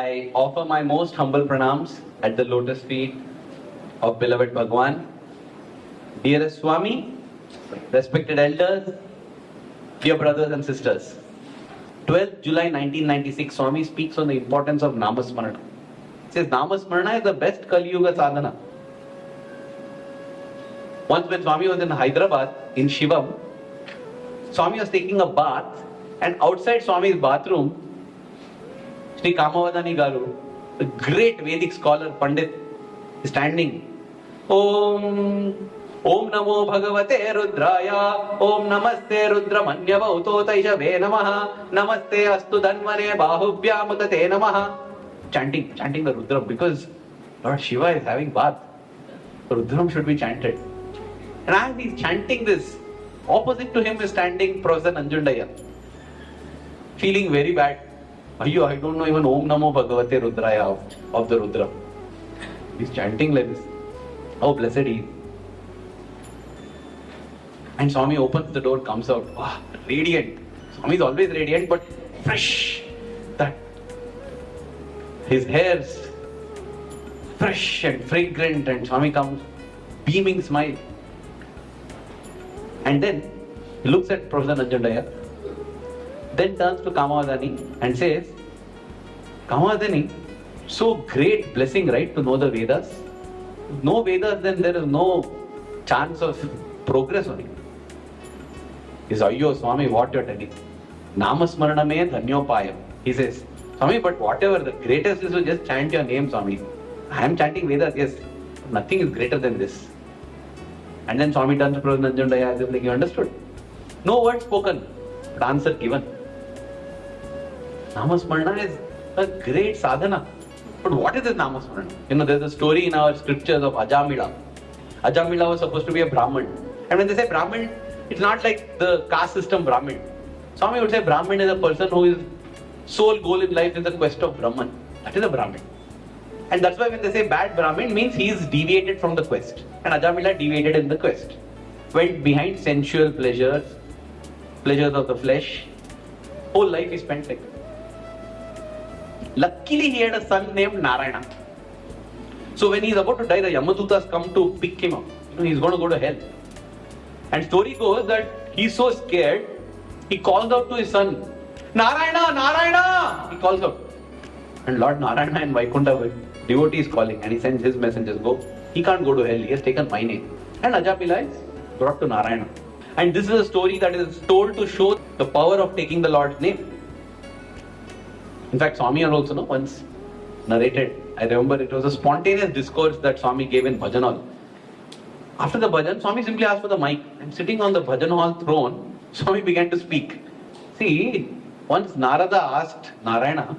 I offer my most humble pranams at the lotus feet of beloved Bhagawan. Dearest Swami, respected elders, dear brothers and sisters. 12th July 1996, Swami speaks on the importance of Namasmarana. He says Namasmarana is the best Kali Yuga Sadhana. Once when Swami was in Hyderabad, in Shivam, Swami was taking a bath, and outside Swami's bathroom, Sri Kamavadani Garu, the great Vedic scholar, Pandit, is standing. Om Namo Bhagavate Rudraya, Om Namaste Rudramanyava Utotaishabe Namaha, Namaste Astu Dhanvane Bahubhyamutate Namaha. Chanting the Rudram, because Lord Shiva is having bath. The Rudram should be chanted. And as he's chanting this, opposite to him is standing Professor Nanjundaya, feeling very bad. Ayyo, I don't know even Om Namo Bhagavate Rudraya of the Rudra. He's chanting like this. How blessed he is. And Swami opens the door, comes out. Wow, radiant. Swami is always radiant, but fresh. That his hair's fresh and fragrant, and Swami comes, beaming smile. And then he looks at Professor Nanjundaya, then turns to Kamavadani and says, Kamavadani, so great blessing, right, to know the Vedas? No Vedas, then there is no chance of progress on it. He says, Ayyo, Swami, what you're telling? Namasmarana me dhanyopayam. He says, Swami, but whatever, the greatest is to just chant your name, Swami. I am chanting Vedas, yes. Nothing is greater than this. And then Swami turns to Professor Nanjundaya as if like, you understood? No word spoken, but answer given. Namasmarana is a great sadhana. But what is this Namasmarana? You know, there's a story in our scriptures of Ajamila. Ajamila was supposed to be a Brahmin. And when they say Brahmin, it's not like the caste system Brahmin. Swami would say Brahmin is a person whose sole goal in life is the quest of Brahman. That is a Brahmin. And that's why when they say bad Brahmin, means he is deviated from the quest. And Ajamila deviated in the quest. Went behind sensual pleasures of the flesh. Whole life he spent like that. Luckily he had a son named Narayana. So when he's about to die, the Yamadutas come to pick him up. You know, he's going to go to hell. And story goes that he's so scared, he calls out to his son, Narayana, Narayana! He calls out. And Lord Narayana and Vaikuntha, devotee is calling, and he sends his messengers, go. He can't go to hell, he has taken my name. And Ajamila is brought to Narayana. And this is a story that is told to show the power of taking the Lord's name. In fact, Swami also once narrated, I remember it was a spontaneous discourse that Swami gave in Bhajan Hall. After the Bhajan, Swami simply asked for the mic, and sitting on the Bhajan Hall throne, Swami began to speak. See, once Narada asked Narayana,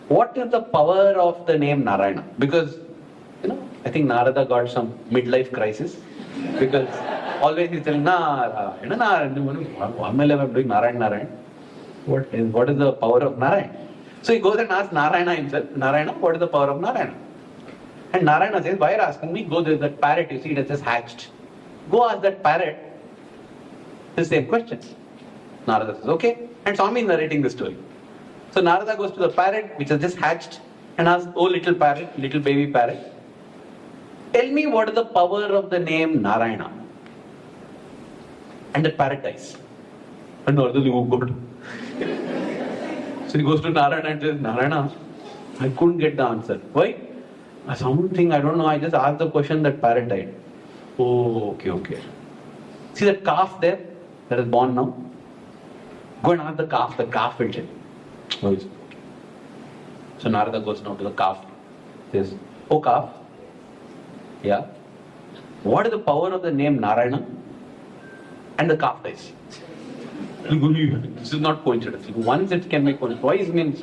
what is the power of the name Narayana? Because, I think Narada got some midlife crisis. Because always he's telling, Narayana, Narayana, I'm doing Narayana. What is the power of Narayana? So he goes and asks Narayana himself, Narayana, what is the power of Narayana? And Narayana says, why are you asking me? Go, there's that parrot, you see, it just hatched. Go ask that parrot the same questions. Narada says, okay. And Swami is narrating the story. So Narada goes to the parrot, which has just hatched, and asks, oh little parrot, little baby parrot, tell me what is the power of the name Narayana? And the parrot dies. And Narada says, oh God. So he goes to Narayana and says, Narayana, I couldn't get the answer. Why? Something, I don't know, I just asked the question, that parrot died. Oh, okay. See that calf there, that is born now? Go and ask the calf will tell. Oh, so Narada goes now to the calf. Says, oh calf, yeah, what is the power of the name Narayana? And the calf dies. This is not coincidence. Once it can be coincidence. Twice means.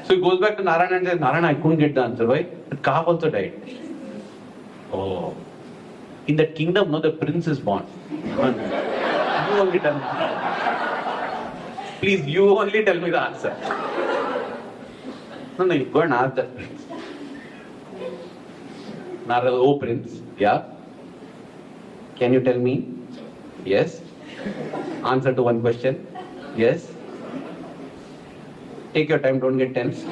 So he goes back to Narayana and says, Narayana, I couldn't get the answer. Why? The calf also died. Oh. In that kingdom, the prince is born. You only tell me. Please, you only tell me the answer. No, you go and ask that prince. Narada, oh prince, yeah? Can you tell me? Yes. Answer to one question. Yes. Take your time, don't get tense.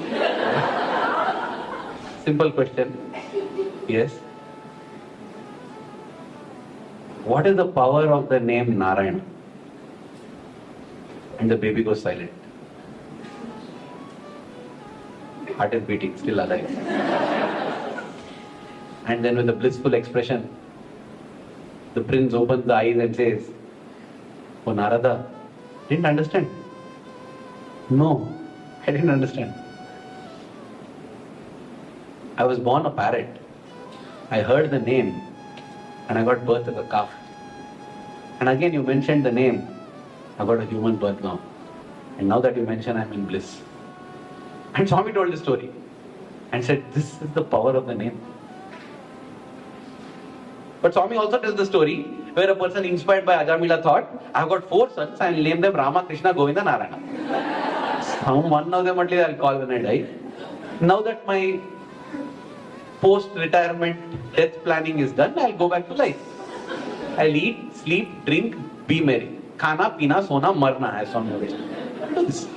Simple question. Yes. What is the power of the name Narayana? And the baby goes silent. Heart is beating, still alive. And then with a blissful expression, the prince opens the eyes and says, "Oh Narada, didn't understand?" "No, I didn't understand. I was born a parrot. I heard the name and I got birth as a calf. And again you mentioned the name, I got a human birth now. And now that you mention, I'm in bliss." And Swami told the story and said, this is the power of the name. But Swami also tells the story where a person inspired by Ajamila thought, I've got 4 sons, I'll name them Rama, Krishna, Govinda, Narayana. Some one of them only I'll call when I die. Now that my post-retirement death planning is done, I'll go back to life. I'll eat, sleep, drink, be merry. Khana, pina, sona, marna, as Swami always said.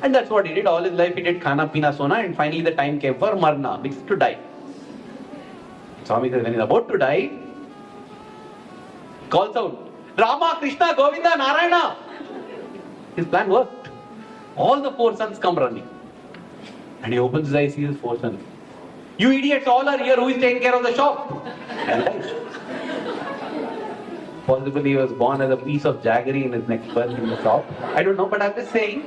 And that's what he did. All his life he did khana, pina, sona, and finally the time came for marna, means to die. Swami says, when he's about to die, calls out, Rama, Krishna, Govinda, Narayana. His plan worked. All the 4 sons come running. And he opens his eyes, sees his 4 sons. You idiots all are here, who is taking care of the shop? And dies. Possibly he was born as a piece of jaggery in his next birth in the shop. I don't know, but I'm just saying.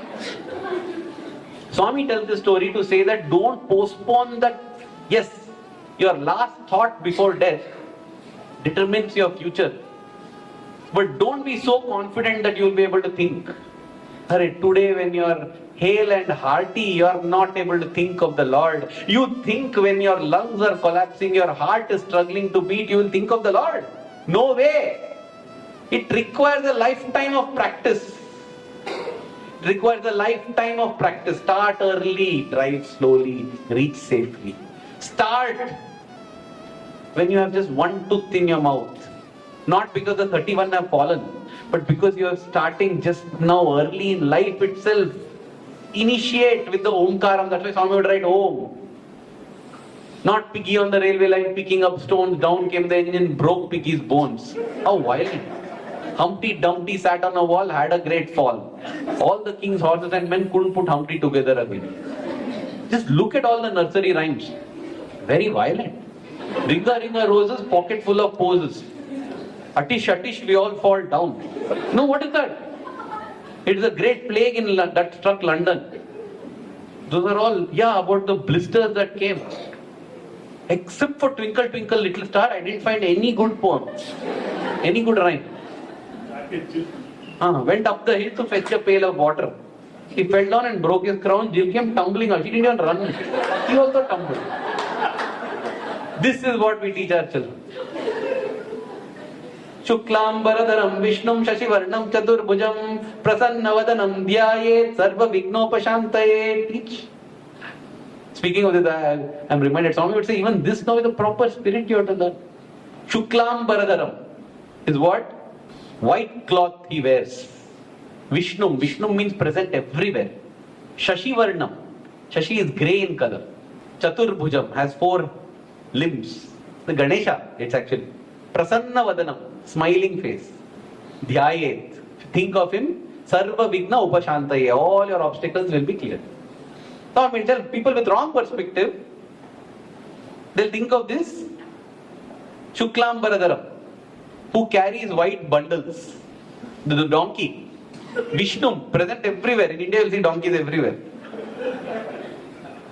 Swami tells this story to say that don't postpone that. Yes, your last thought before death determines your future. But don't be so confident that you'll be able to think. Today when you're hale and hearty, you're not able to think of the Lord. You think when your lungs are collapsing, your heart is struggling to beat, you will think of the Lord. No way. It requires a lifetime of practice. It requires a lifetime of practice. Start early, drive slowly, reach safely. Start when you have just one tooth in your mouth. Not because the 31 have fallen, but because you are starting just now early in life itself. Initiate with the Omkaram. That's why Swami would write Om. Not Piggy on the railway line picking up stones. Down came the engine, broke Piggy's bones. How violent. Humpty Dumpty sat on a wall, had a great fall. All the king's horses and men couldn't put Humpty together again. Just look at all the nursery rhymes. Very violent. Ringa Ringa Roses, pocket full of poses. Atish Atish, we all fall down. No, what is that? It is a great plague in that struck London. Those are all, about the blisters that came. Except for Twinkle Twinkle Little Star, I didn't find any good poem. Any good rhyme. Went up the hill to fetch a pail of water. He fell down and broke his crown. Jill came tumbling out. She didn't even run. He also tumbled. This is what we teach our children. Shuklam Baradaram Vishnum Shashivarnam Chaturbhujam Prasannavadanam Dhyayet Sarva Vignopashantaye. Teach. Speaking of this, I'm reminded, Swami would say, even this now is a proper spirit you have to learn. Shuklam Baradaram is what? White cloth he wears. Vishnum. Vishnum means present everywhere. Shashivarnam. Shashi is grey in color. Chaturbhujam has 4 limbs. The Ganesha, it's actually. Prasannavadanam, smiling face. Dhyayet. Think of him. Sarva Vigna Upashantaye. All your obstacles will be cleared. So I mean, tell people with wrong perspective, they'll think of this Shuklam Baradaram, who carries white bundles. The donkey. Vishnu, present everywhere. In India, you'll see donkeys everywhere.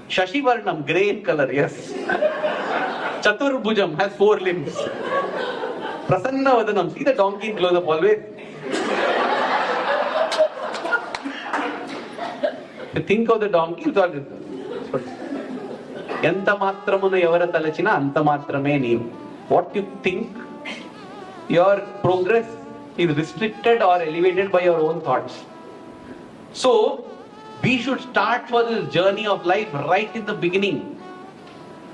Shashivarnam, grey in color, yes. Chaturbhujam has 4 limbs. Prasannavadanam, see the donkey in close up always. If you think of the donkey, it's all this. Yanta matramunu yavara talachina anta matrame neevu. What you think, your progress is restricted or elevated by your own thoughts. So, we should start for this journey of life right in the beginning.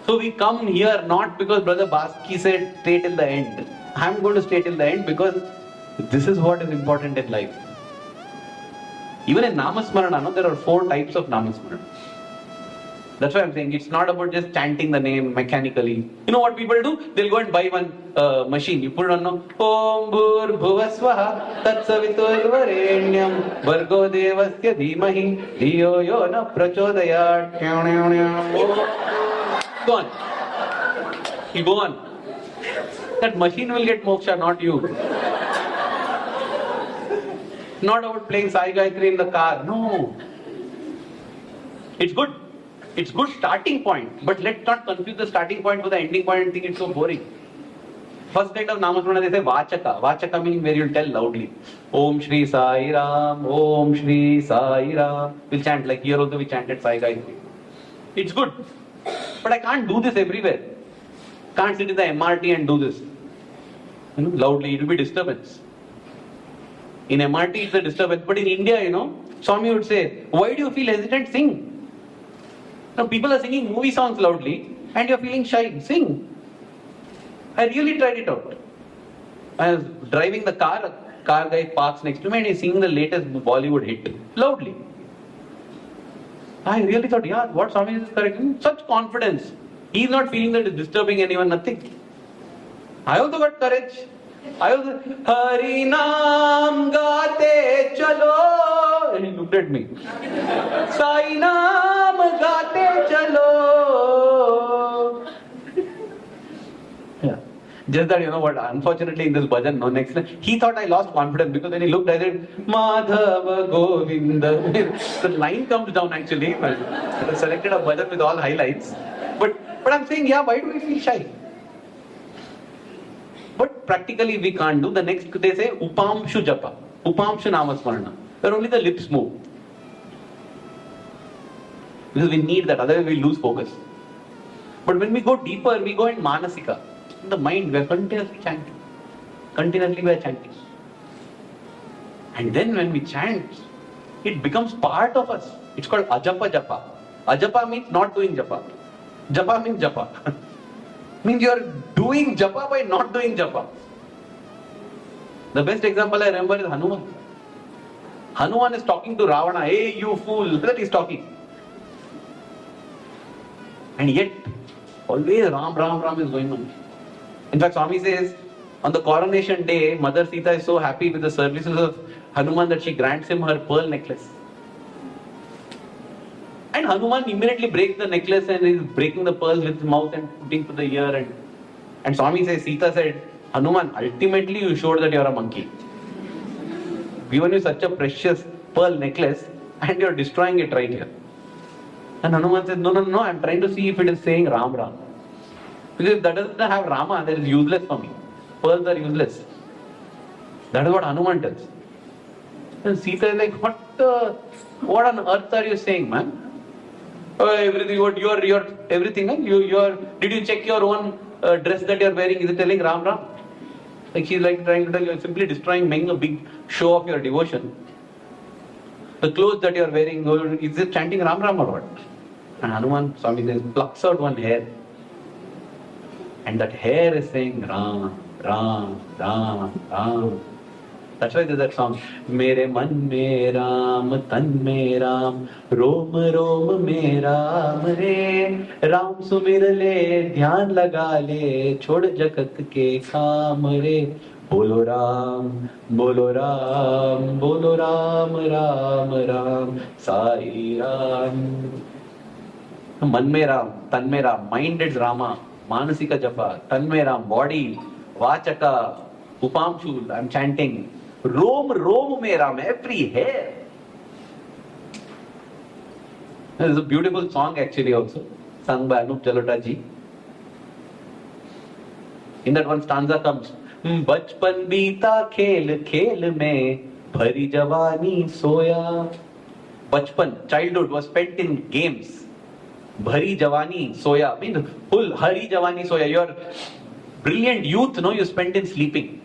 So we come here not because Brother Baski said stay till the end. I'm going to stay till the end because this is what is important in life. Even in Namasmarana, there are 4 types of Namasmarana. That's why I'm saying it's not about just chanting the name mechanically. You know what people do? They'll go and buy one machine. You put it on now. Om Bhur Bhuvasvaha Tat Saviturvarenyam Bhargo Devasya Dhimahi Dhiyo Yo Na Prachodayat. Go on. You go on. That machine will get moksha, not you. Not about playing Sai Gayatri in the car. No. It's good. It's good starting point. But let's not confuse the starting point with the ending point and think it's so boring. First kind of Namasmarana they say Vachaka. Vachaka means where you'll tell loudly. Om Shri Sai Ram. Om Shri Sai Ram. We'll chant like here also we chanted Sai Gayatri. It's good. But I can't do this everywhere. Can't sit in the MRT and do this. Loudly. It will be disturbance. In MRT it's a disturbance. But in India, Swami would say, why do you feel hesitant? Sing. Now people are singing movie songs loudly and you're feeling shy. Sing. I really tried it out. I was driving the car, a car guy parks next to me and he's singing the latest Bollywood hit. Loudly. I really thought, yeah, what Swami is correcting? Such confidence. He's not feeling that it's disturbing anyone, nothing. I also got courage. I also, Hari Naam Gate Chalo. And he looked at me. Sai Naam Gate Chalo. Yeah. Just that, what, unfortunately in this bhajan, next line, he thought I lost confidence because when he looked, I said, Madhava Govinda. The line comes down actually. I selected a bhajan with all highlights. But I'm saying, yeah, why do we feel shy? But practically we can't do. The next, they say, Upamshu Japa. Upamshu Namasmarana. Where only the lips move. Because we need that, otherwise we lose focus. But when we go deeper, we go in Manasika. In the mind, we are continuously chanting. Continuously we are chanting. And then when we chant, it becomes part of us. It's called Ajapa Japa. Ajapa means not doing Japa. Japa means Japa. Means you are doing Japa by not doing Japa. The best example I remember is Hanuman. Hanuman is talking to Ravana. Hey, you fool. That he's talking. And yet, always Ram, Ram, Ram is going on. In fact, Swami says, on the coronation day, Mother Sita is so happy with the services of Hanuman that she grants him her pearl necklace. And Hanuman immediately breaks the necklace and is breaking the pearls with his mouth and putting to the ear. And Swami says, Sita said, Hanuman, ultimately you showed that you are a monkey. Given you such a precious pearl necklace and you are destroying it right here. And Hanuman says, no, I am trying to see if it is saying Ram Ram. Because if that doesn't have Rama, that is useless for me. Pearls are useless. That is what Hanuman tells. And Sita is like, what on earth are you saying, man? Everything, your everything, did you check your own dress that you are wearing? Is it telling Ram Ram? Like she's like trying to tell you, are simply destroying, making a big show of your devotion. The clothes that you are wearing, is it chanting Ram Ram or what? And Hanuman, Swami says, plucks out one hair. And that hair is saying Ram, Ram, Ram, Ram. That's why there's that song. Mere man me Ram, tan me Ram, Rom Rom me Ram re. Ram sumir le, dhyan laga le, chhod jagat ke kaam re. Bolo Ram, Bolo Ram, Bolo Ram, Ram Ram, Sai Ram. Man me Ram, tan me Ram, mind is Rama. Manasika Japa, Tanme Ram, body, Vachaka, Upamshul, I'm chanting. Rom me Ram, every hair. This is a beautiful song actually also, sung by Anup Jalota ji. In that one stanza comes, Bachpan beeta khel khel mein, bhari jawani soya. Bachpan, childhood was spent in games. Bhari Javani Soya, means full Hari Javani Soya. Your brilliant youth, you spent in sleeping.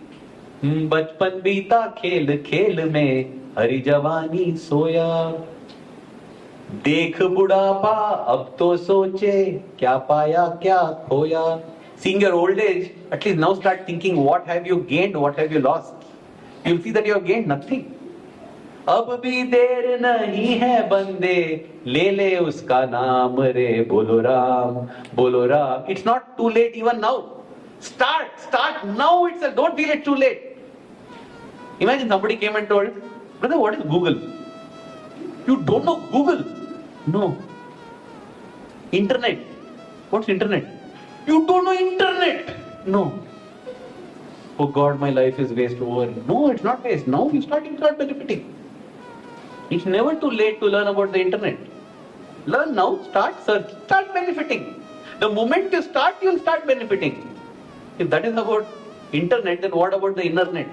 Bachpan beeta khel khel mein, Hari Javani Soya. Dekh budapa, ab to soche, kya paya kya khoya. Seeing your old age, at least now start thinking, what have you gained, what have you lost? You'll see that you have gained nothing. अब भी देर नहीं है बंदे, ले ले उसका नाम रे, बोलो राम, बोलो Ram. It's not too late even now. Start now itself. Don't feel it's too late. Imagine somebody came and told, brother, what is Google? You don't know Google? No. Internet. What's internet? You don't know internet? No. Oh God, my life is waste over. No, it's not waste. Now you start benefiting. It's never too late to learn about the internet. Learn now, start benefiting. The moment you start, you'll start benefiting. If that is about internet, then what about the internet?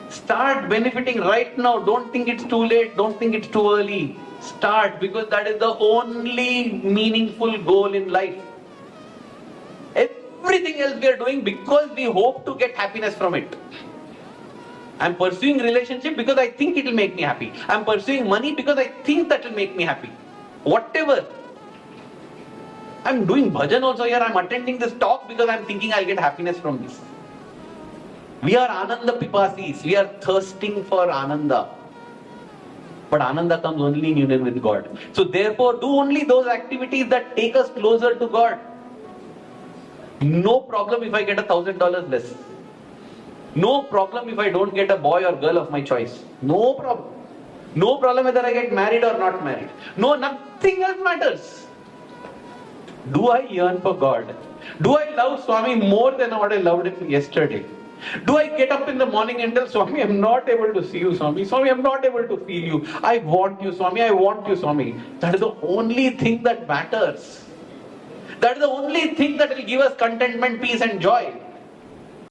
Start benefiting right now. Don't think it's too late. Don't think it's too early. Start, because that is the only meaningful goal in life. Everything else we are doing because we hope to get happiness from it. I'm pursuing relationship because I think it will make me happy. I'm pursuing money because I think that will make me happy. Whatever. I'm doing bhajan also here. I'm attending this talk because I'm thinking I'll get happiness from this. We are Ananda Pipasis. We are thirsting for Ananda. But Ananda comes only in union with God. So therefore, do only those activities that take us closer to God. No problem if I get $1,000 less. No problem if I don't get a boy or girl of my choice. No problem. No problem whether I get married or not married. No, nothing else matters. Do I yearn for God? Do I love Swami more than what I loved him yesterday? Do I get up in the morning and tell Swami, I'm not able to see you, Swami. Swami, I'm not able to feel you. I want you, Swami. I want you, Swami. That is the only thing that matters. That is the only thing that will give us contentment, peace and joy.